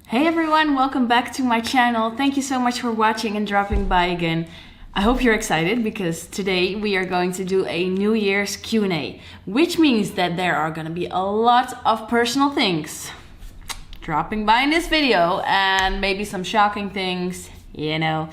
Hey everyone, welcome back to my channel. Thank you so much for watching and dropping by again. I hope you're excited because today we are going to do a New Year's Q&A, which means that there are going to be a lot of personal things dropping by in this video and maybe some shocking things, you know.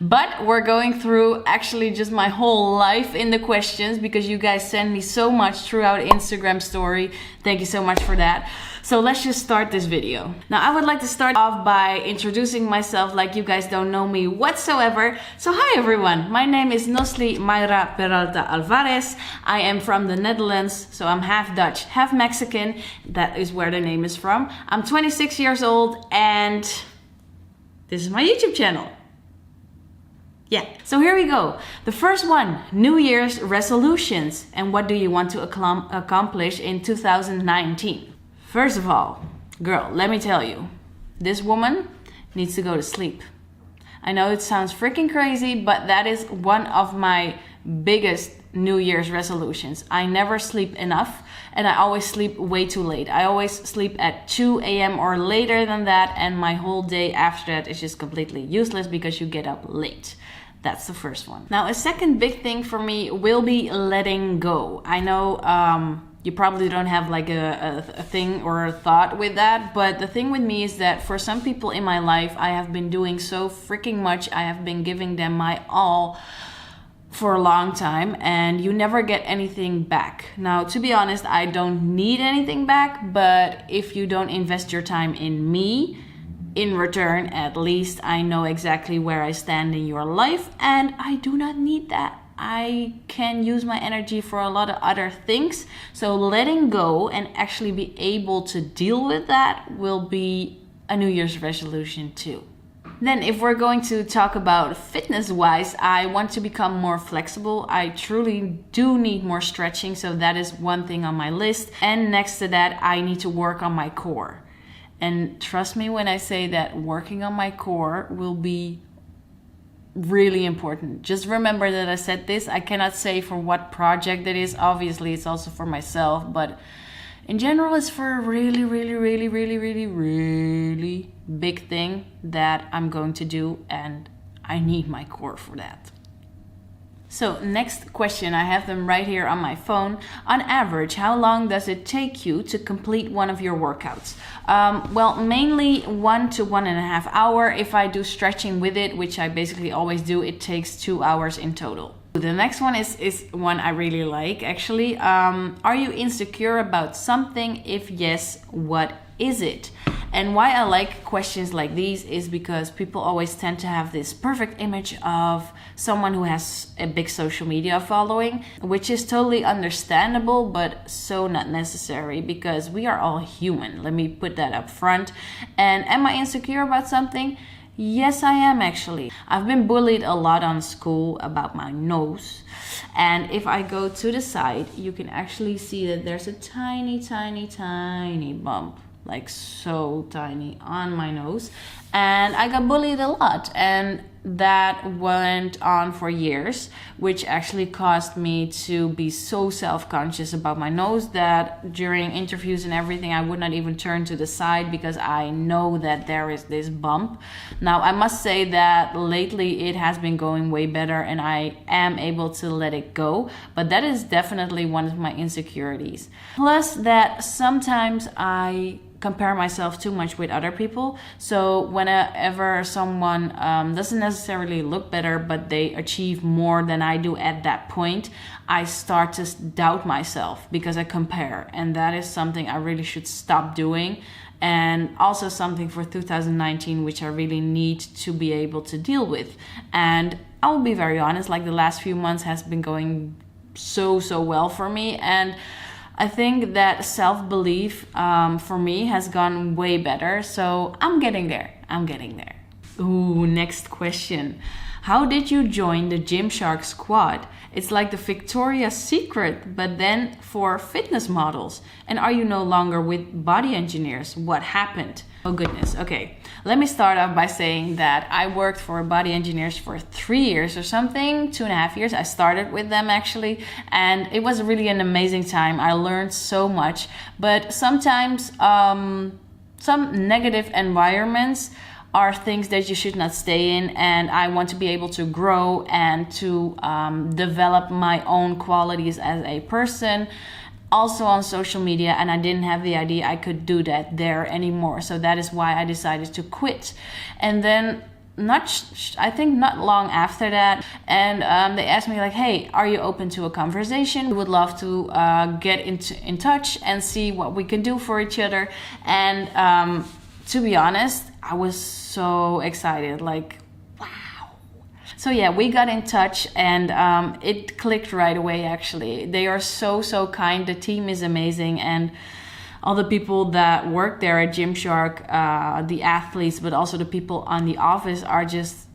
But we're going through actually just my whole life in the questions because you guys send me so much throughout Instagram story. Thank you so much for that. So let's just start this video. Now I would like to start off by introducing myself like you guys don't know me whatsoever. So hi everyone, my name is Nochtli Mayra Peralta Alvarez. I am from the Netherlands, so I'm half Dutch, half Mexican. That is where the name is from. I'm 26 years old and this is my YouTube channel. Yeah, so here we go. The first one, New Year's resolutions. And what do you want to accomplish in 2019? First of all, girl, let me tell you, this woman needs to go to sleep. I know it sounds freaking crazy, but that is one of my biggest New Year's resolutions. I never sleep enough and I always sleep way too late. I always sleep at 2 a.m. or later than that, and my whole day after that is just completely useless because you get up late. That's the first one. Now, a second big thing for me will be letting go. I know you probably don't have like a thing or a thought with that, but the thing with me is that for some people in my life, I have been doing so freaking much. I have been giving them my all for a long time and you never get anything back. Now, to be honest, I don't need anything back, but if you don't invest your time in me, in return, at least I know exactly where I stand in your life and I do not need that. I can use my energy for a lot of other things. So letting go and actually be able to deal with that will be a New Year's resolution too. Then if we're going to talk about fitness-wise, I want to become more flexible. I truly do need more stretching, so that is one thing on my list. And next to that, I need to work on my core. And trust me when I say that working on my core will be really important. Just remember that I said this. I cannot say for what project it is. Obviously, it's also for myself, but in general, it's for a really big thing that I'm going to do, and I need my core for that. So next question, I have them right here on my phone. On average, how long does it take you to complete one of your workouts? Well, mainly 1 to 1.5 hours. If I do stretching with it, which I basically always do, it takes 2 hours in total. The next one is one I really like, actually. Are you insecure about something? If yes, what is it? And why I like questions like these is because people always tend to have this perfect image of someone who has a big social media following, which is totally understandable, but so not necessary because we are all human. Let me put that up front. And am I insecure about something? Yes, I am actually. I've been bullied a lot on school about my nose. And if I go to the side, you can actually see that there's a tiny bump. Like so tiny on my nose, and I got bullied a lot, and that went on for years, which actually caused me to be so self-conscious about my nose that during interviews and everything I would not even turn to the side because I know that there is this bump. Now I must say that lately it has been going way better and I am able to let it go, but that is definitely one of my insecurities. Plus that sometimes I compare myself too much with other people. So whenever someone doesn't necessarily look better, but they achieve more than I do at that point, I start to doubt myself because I compare. And that is something I really should stop doing. And also something for 2019, which I really need to be able to deal with. And I will be very honest, like the last few months has been going so well for me. And I think that self-belief for me has gone way better. So I'm getting there. Ooh, next question. How did you join the Gymshark squad? It's like the Victoria's Secret, but then for fitness models. And are you no longer with body engineers? What happened? Oh goodness, okay. Let me start off by saying that I worked for body engineers for 3 years or something, 2.5 years. I started with them actually, and it was really an amazing time. I learned so much, but sometimes some negative environments are things that you should not stay in, and I want to be able to grow and to develop my own qualities as a person, also on social media, and I didn't have the idea I could do that there anymore. So that is why I decided to quit. And then I think not long after that, and they asked me like, hey, are you open to a conversation? We would love to get in touch and see what we can do for each other. And to be honest, I was so excited, like, wow. So yeah, we got in touch, and it clicked right away, actually. They are so kind. The team is amazing, and all the people that work there at Gymshark, the athletes, but also the people on the office are just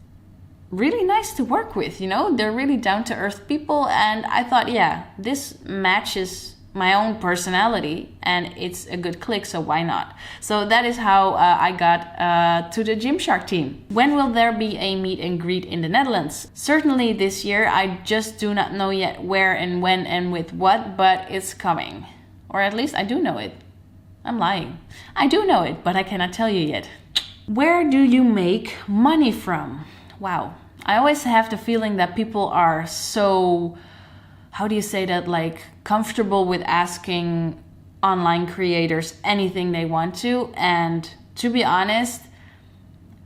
really nice to work with, you know? They're really down-to-earth people, and I thought, yeah, this matches my own personality and it's a good click, so why not? So that is how I got to the Gymshark team. When will there be a meet and greet in the Netherlands? Certainly this year. I just do not know yet where and when and with what, but it's coming. Or at least I do know it. I'm lying. I do know it, but I cannot tell you yet. Where do you make money from? Wow. I always have the feeling that people are so, how do you say that, like comfortable with asking online creators anything they want to. And to be honest,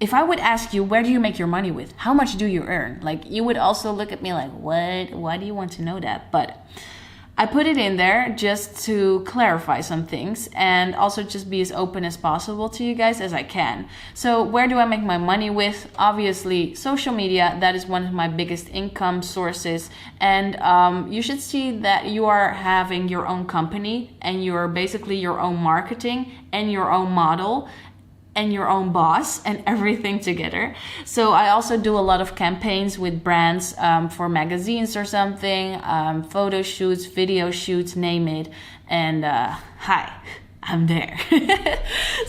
if I would ask you, where do you make your money with? How much do you earn? Like, you would also look at me like, what? Why do you want to know that? But I put it in there just to clarify some things and also just be as open as possible to you guys as I can. So where do I make my money with? Obviously, social media. That is one of my biggest income sources. And you should see that you are having your own company and you're basically your own marketing and your own model and your own boss and everything together. So I also do a lot of campaigns with brands for magazines or something, photo shoots, video shoots, name it. And hi, I'm there.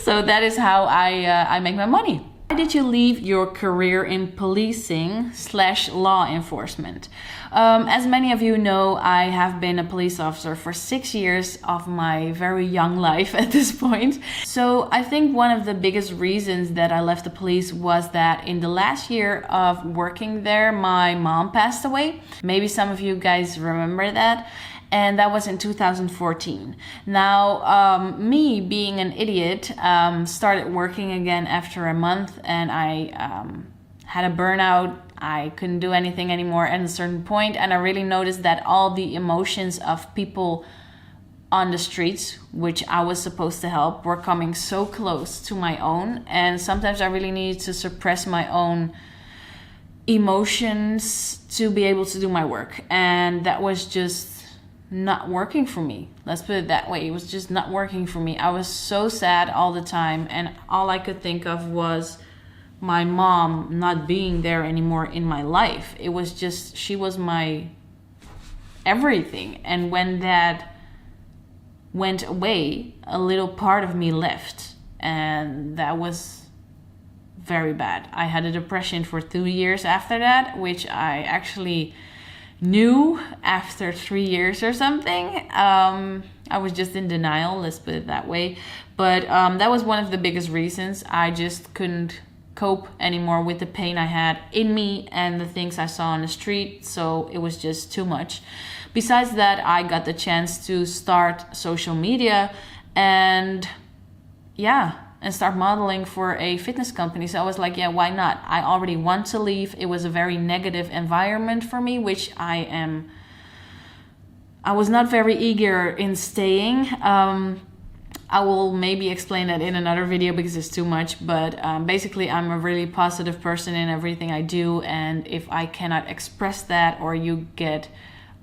So that is how I make my money. Why did you leave your career in policing/law enforcement? As many of you know, I have been a police officer for 6 years of my very young life at this point. So I think one of the biggest reasons that I left the police was that in the last year of working there, my mom passed away. Maybe some of you guys remember that. And that was in 2014. Now, me being an idiot, started working again after a month, and I had a burnout. I couldn't do anything anymore at a certain point, and I really noticed that all the emotions of people on the streets, which I was supposed to help, were coming so close to my own. And sometimes I really needed to suppress my own emotions to be able to do my work. And that was just not working for me. Let's put it that way. It was just not working for me. I was so sad all the time, and all I could think of was my mom not being there anymore in my life. It was just, she was my everything. And when that went away, a little part of me left, and that was very bad. I had a depression for 2 years after that, which I actually knew after 3 years or something. I was just in denial, let's put it that way. But that was one of the biggest reasons. I just couldn't cope anymore with the pain I had in me and the things I saw on the street. So it was just too much. Besides that, I got the chance to start social media and start modeling for a fitness company. So I was like, yeah, why not? I already want to leave. It was a very negative environment for me, which I was not very eager in staying. I will maybe explain that in another video because it's too much, but basically I'm a really positive person in everything I do, and if I cannot express that or you get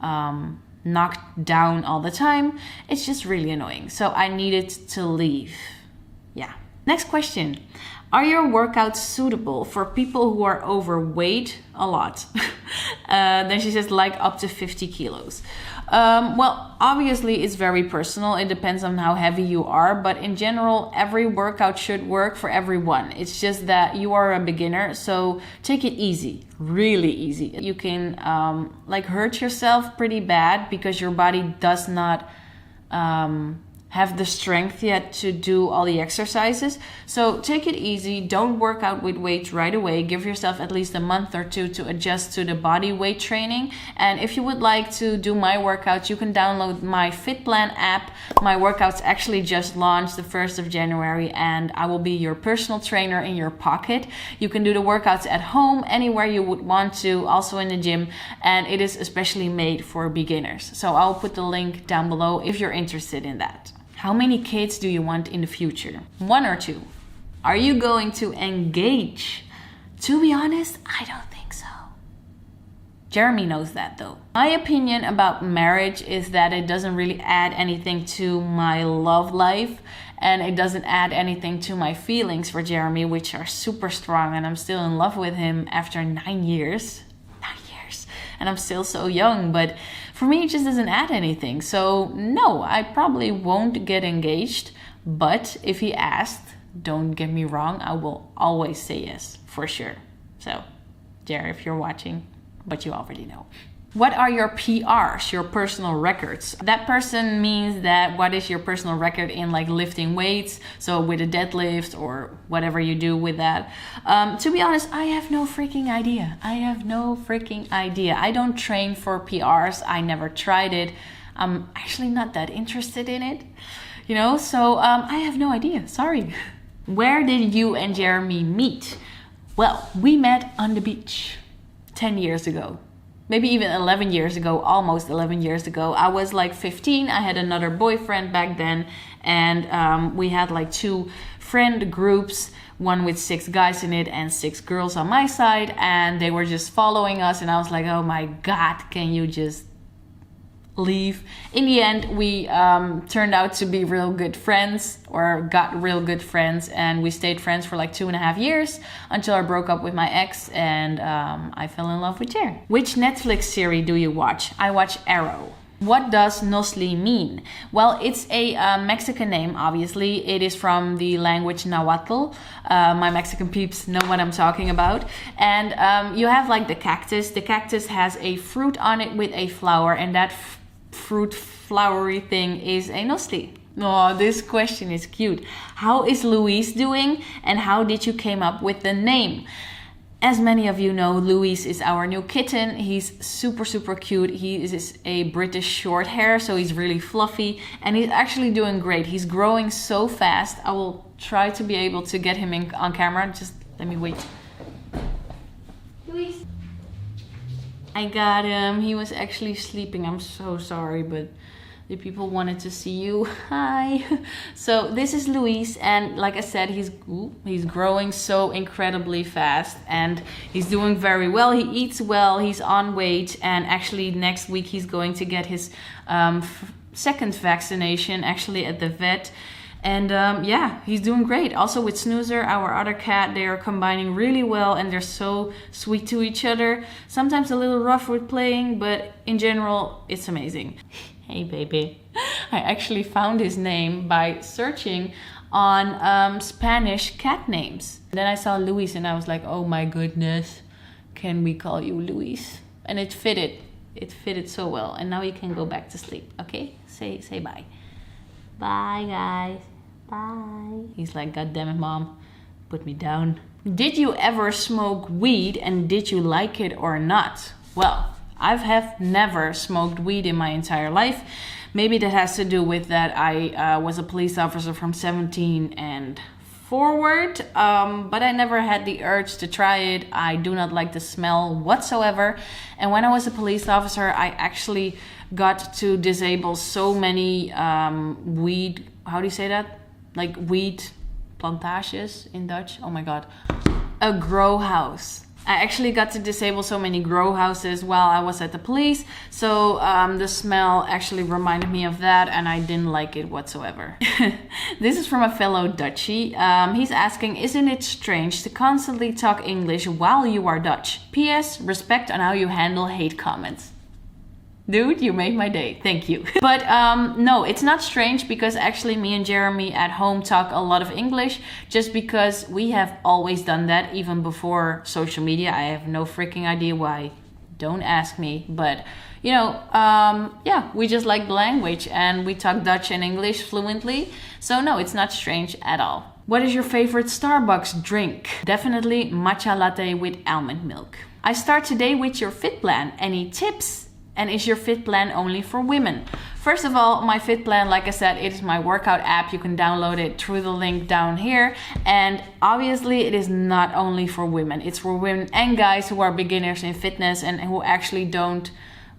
knocked down all the time, it's just really annoying. So I needed to leave. Yeah. Next question. Are your workouts suitable for people who are overweight? A lot. Then she says like up to 50 kilos. Well, obviously it's very personal. It depends on how heavy you are. But in general, every workout should work for everyone. It's just that you are a beginner. So take it easy. Really easy. You can hurt yourself pretty bad because your body does not have the strength yet to do all the exercises. So take it easy. Don't work out with weights right away. Give yourself at least a month or two to adjust to the body weight training. And if you would like to do my workouts, you can download my FitPlan app. My workouts actually just launched the 1st of January, and I will be your personal trainer in your pocket. You can do the workouts at home, anywhere you would want to, also in the gym, and it is especially made for beginners. So I'll put the link down below if you're interested in that. How many kids do you want in the future? 1 or 2? Are you going to engage? To be honest, I don't think so. Jeremy knows that though. My opinion about marriage is that it doesn't really add anything to my love life, and it doesn't add anything to my feelings for Jeremy, which are super strong, and I'm still in love with him after 9 years. 9 years. And I'm still so young, but for me it just doesn't add anything. So no, I probably won't get engaged, but if he asked, don't get me wrong, I will always say yes, for sure. So, Jerry, if you're watching, but you already know. What are your PRs, your personal records? That person means that what is your personal record in like lifting weights, so with a deadlift or whatever you do with that. To be honest, I have no freaking idea. I don't train for PRs. I never tried it. I'm actually not that interested in it, you know, so I have no idea, sorry. Where did you and Jeremy meet? Well, we met on the beach 10 years ago. Maybe even 11 years ago, almost 11 years ago. I was like 15, I had another boyfriend back then, and we had like 2 friend groups, one with 6 guys in it and 6 girls on my side, and they were just following us, and I was like, oh my God, can you just leave? In the end, we turned out to be real good friends, or got real good friends, and we stayed friends for like 2.5 years until I broke up with my ex, and I fell in love with Jer. Which Netflix series do you watch? I watch Arrow. What does Nochtli mean? Well, it's a Mexican name, obviously. It is from the language Nahuatl. My Mexican peeps know what I'm talking about. And you have like the cactus. The cactus has a fruit on it with a flower, and that fruit flowery thing is a Nochtli. Oh, this question is cute. How is Luis doing, and how did you came up with the name? As many of you know, Luis is our new kitten. He's super cute. He is a British short hair, so he's really fluffy, and he's actually doing great. He's growing so fast. I will try to be able to get him on camera. Just let me wait. Luis. I got him. He was actually sleeping. I'm so sorry, but the people wanted to see you. Hi. So this is Luis, and like I said, he's growing so incredibly fast, and he's doing very well. He eats well, he's on weight, and actually next week he's going to get his 2nd vaccination actually at the vet. And yeah, he's doing great. Also with Snoozer, our other cat, they are combining really well, and they're so sweet to each other. Sometimes a little rough with playing, but in general, it's amazing. Hey baby. I actually found his name by searching on Spanish cat names. Then I saw Luis and I was like, oh my goodness, can we call you Luis? And it fitted so well. And now you can go back to sleep, okay? Say bye. Bye guys, bye. He's like, God damn it, mom, put me down. Did you ever smoke weed, and did you like it or not? Well, I have never smoked weed in my entire life. Maybe that has to do with that I was a police officer from 17 and forward, but I never had the urge to try it. I do not like the smell whatsoever. And when I was a police officer, I actually got to disable so many weed, how do you say that? Like weed plantages in Dutch. Oh my God. A grow house. I actually got to disable so many grow houses while I was at the police. So the smell actually reminded me of that, and I didn't like it whatsoever. This is from a fellow Dutchie. He's asking, isn't it strange to constantly talk English while you are Dutch? P.S. Respect on how you handle hate comments. Dude, you made my day. Thank you. But no, it's not strange, because actually me and Jeremy at home talk a lot of English, just because we have always done that even before social media. I have no freaking idea why. Don't ask me. But you know, yeah, we just like the language and we talk Dutch and English fluently. So no, it's not strange at all. What is your favorite Starbucks drink? Definitely matcha latte with almond milk. I start today with your fit plan. Any tips? And is your fit plan only for women? First of all, my fit plan, like I said, it is my workout app. You can download it through the link down here. And obviously it is not only for women. It's for women and guys who are beginners in fitness and who actually don't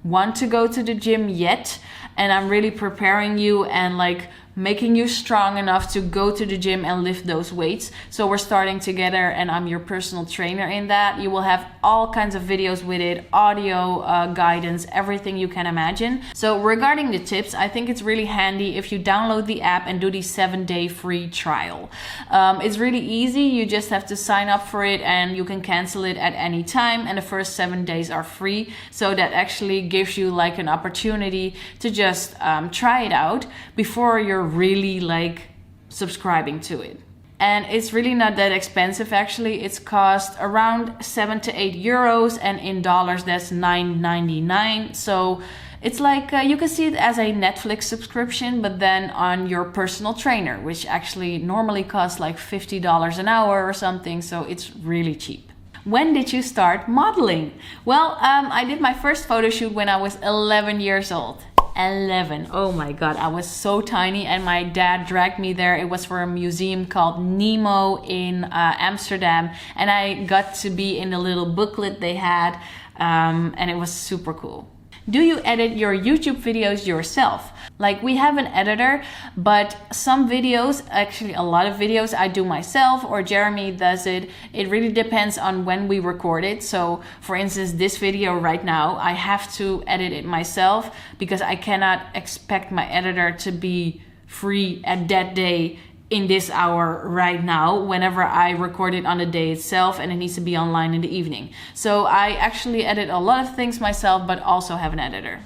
want to go to the gym yet. And I'm really preparing you and like making you strong enough to go to the gym and lift those weights. So we're starting together and I'm your personal trainer in that. You will have all kinds of videos with it, audio, guidance, everything you can imagine. So regarding the tips, I think it's really handy if you download the app and do the 7-day free trial. It's really easy. You just have to sign up for it and you can cancel it at any time. And the first 7 days are free. So that actually gives you like an opportunity to just try it out before you're really like subscribing to it. And it's really not that expensive actually. It's cost around 7 to 8 euros and in dollars that's $9.99. So it's like you can see it as a Netflix subscription, but then on your personal trainer, which actually normally costs like $50 an hour or something. So it's really cheap. When did you start modeling? Well, I did my first photo shoot when I was 11 years old. 11. Oh my God, I was so tiny and my dad dragged me there. It was for a museum called Nemo in Amsterdam. And I got to be in the little booklet they had and it was super cool. Do you edit your YouTube videos yourself? Like we have an editor, but some videos, actually a lot of videos I do myself or Jeremy does it. It really depends on when we record it. So for instance, this video right now, I have to edit it myself because I cannot expect my editor to be free at that day in this hour right now whenever I record it on the day itself and it needs to be online in the evening. So I actually edit a lot of things myself but also have an editor.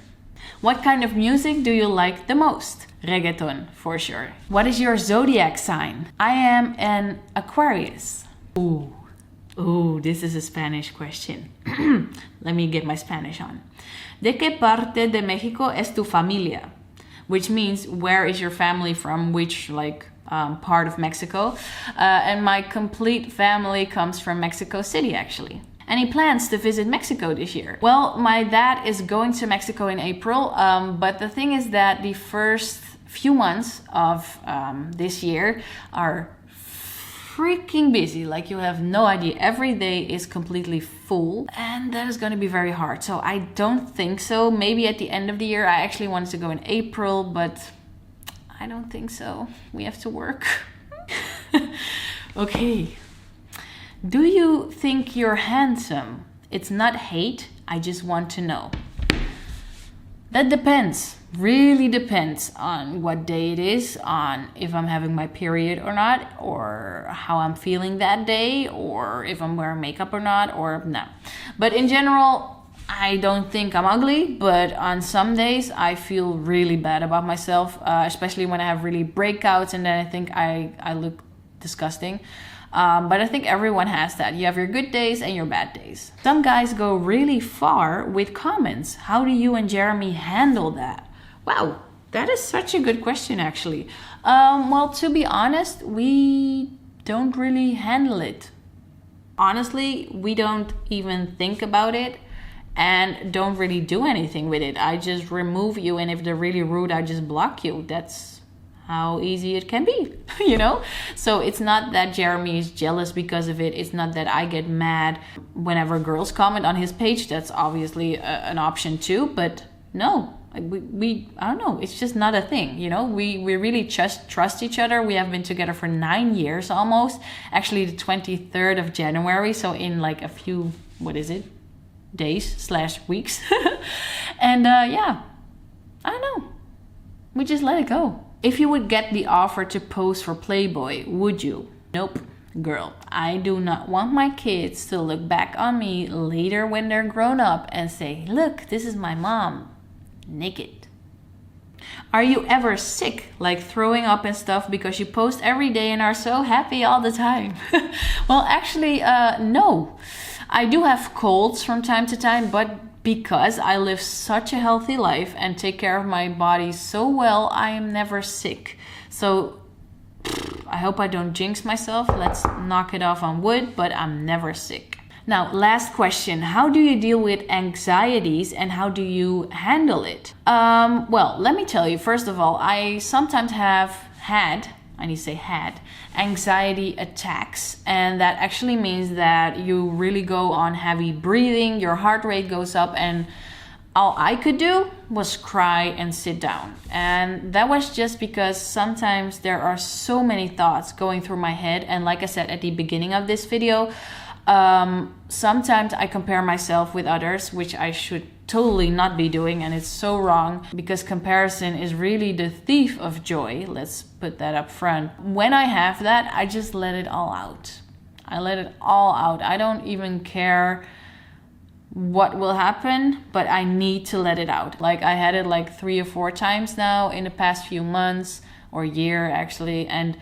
What kind of music do you like the most? Reggaeton, for sure. What is your zodiac sign? I am an Aquarius. Ooh, this is a Spanish question. Let me get my Spanish on. ¿De qué parte de México es tu familia? Which means where is your family from, which like part of Mexico. And my complete family comes from Mexico City actually. Any plans to visit Mexico this year? Well, my dad is going to Mexico in April, but the thing is that the first few months of this year are freaking busy. Like you have no idea. Every day is completely full and that is going to be very hard. So I don't think so. Maybe at the end of the year. I actually wanted to go in April, but I don't think so. We have to work. Okay. Do you think you're handsome? It's not hate. I just want to know. That depends. Really depends on what day it is, on if I'm having my period or not, or how I'm feeling that day, or if I'm wearing makeup or not, or no. But in general, I don't think I'm ugly, but on some days I feel really bad about myself, especially when I have really breakouts and then I think I look disgusting. But I think everyone has that. You have your good days and your bad days. Some guys go really far with comments. How do you and Jeremy handle that? Wow, that is such a good question actually. Well, to be honest, we don't really handle it. Honestly, we don't even think about it and don't really do anything with it. I just remove you, and if they're really rude, I just block you. That's how easy it can be, you know? So it's not that Jeremy is jealous because of it. It's not that I get mad whenever girls comment on his page. That's obviously an option too, but no. We I don't know, it's just not a thing, you know. We really just trust each other. We have been together for 9 years almost. Actually the 23rd of January, so in like a few, what is it, days/weeks. And yeah, I don't know, we just let it go. If you would get the offer to pose for Playboy, would you? Nope. Girl, I do not want my kids to look back on me later when they're grown up and say, look, this is my mom naked. Are you ever sick, like throwing up and stuff because you post every day and are so happy all the time? Well, actually, no. I do have colds from time to time, but because I live such a healthy life and take care of my body so well, I am never sick. So I hope I don't jinx myself. Let's knock it off on wood, but I'm never sick. Now, last question. How do you deal with anxieties and how do you handle it? Well, let me tell you, first of all, I sometimes have had anxiety attacks, and that actually means that you really go on heavy breathing, your heart rate goes up, and all I could do was cry and sit down. And that was just because sometimes there are so many thoughts going through my head, and like I said at the beginning of this video, sometimes I compare myself with others, which I should totally not be doing, and it's so wrong because comparison is really the thief of joy. Let's put that up front. When I have that, I just let it all out. I let it all out. I don't even care what will happen, but I need to let it out. Like I had it like 3 or 4 times now in the past few months or year actually, and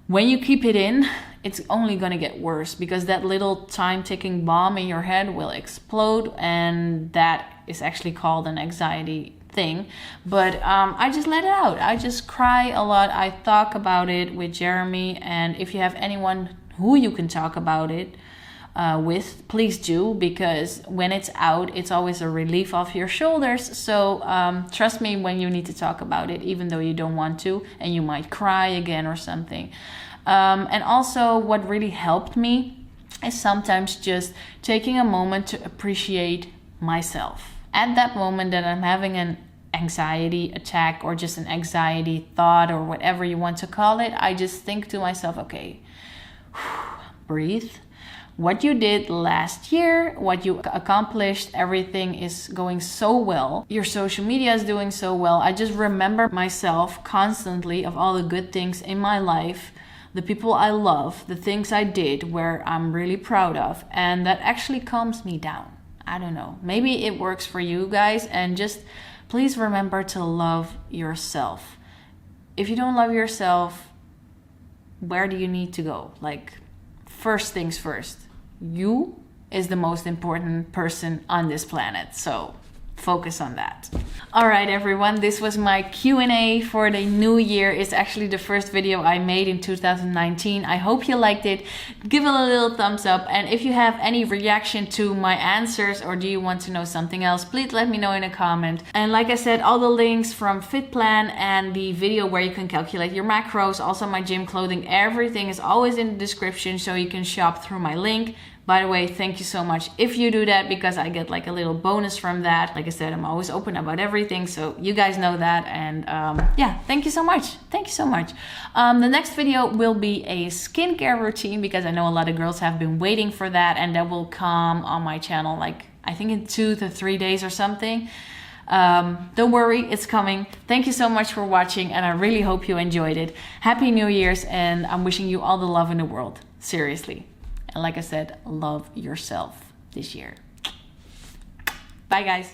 when you keep it in, it's only gonna get worse because that little time-ticking bomb in your head will explode, and that is actually called an anxiety thing. But I just let it out. I just cry a lot. I talk about it with Jeremy, and if you have anyone who you can talk about it with, please do, because when it's out, it's always a relief off your shoulders. So trust me when you need to talk about it, even though you don't want to, and you might cry again or something. And also what really helped me is sometimes just taking a moment to appreciate myself. At that moment that I'm having an anxiety attack or just an anxiety thought or whatever you want to call it, I just think to myself, okay, breathe. What you did last year, what you accomplished, everything is going so well. Your social media is doing so well. I just remember myself constantly of all the good things in my life, the people I love, the things I did where I'm really proud of, and that actually calms me down. I don't know, maybe it works for you guys, and just please remember to love yourself. If you don't love yourself, where do you need to go? Like, first things first, you is the most important person on this planet, so focus on that. All right, everyone, this was my Q&A for the new year. It's actually the first video I made in 2019. I hope you liked it. Give it a little thumbs up, and if you have any reaction to my answers or do you want to know something else, please let me know in a comment. And like I said, all the links from FitPlan and the video where you can calculate your macros, also my gym clothing, everything is always in the description, so you can shop through my link. By the way, thank you so much if you do that, because I get like a little bonus from that. Like I said, I'm always open about everything, so you guys know that. And yeah, thank you so much. Thank you so much. The next video will be a skincare routine, because I know a lot of girls have been waiting for that, and that will come on my channel like I think in 2 to 3 days or something. Don't worry, it's coming. Thank you so much for watching, and I really hope you enjoyed it. Happy New Year's, and I'm wishing you all the love in the world. Seriously. And like I said, love yourself this year. Bye, guys.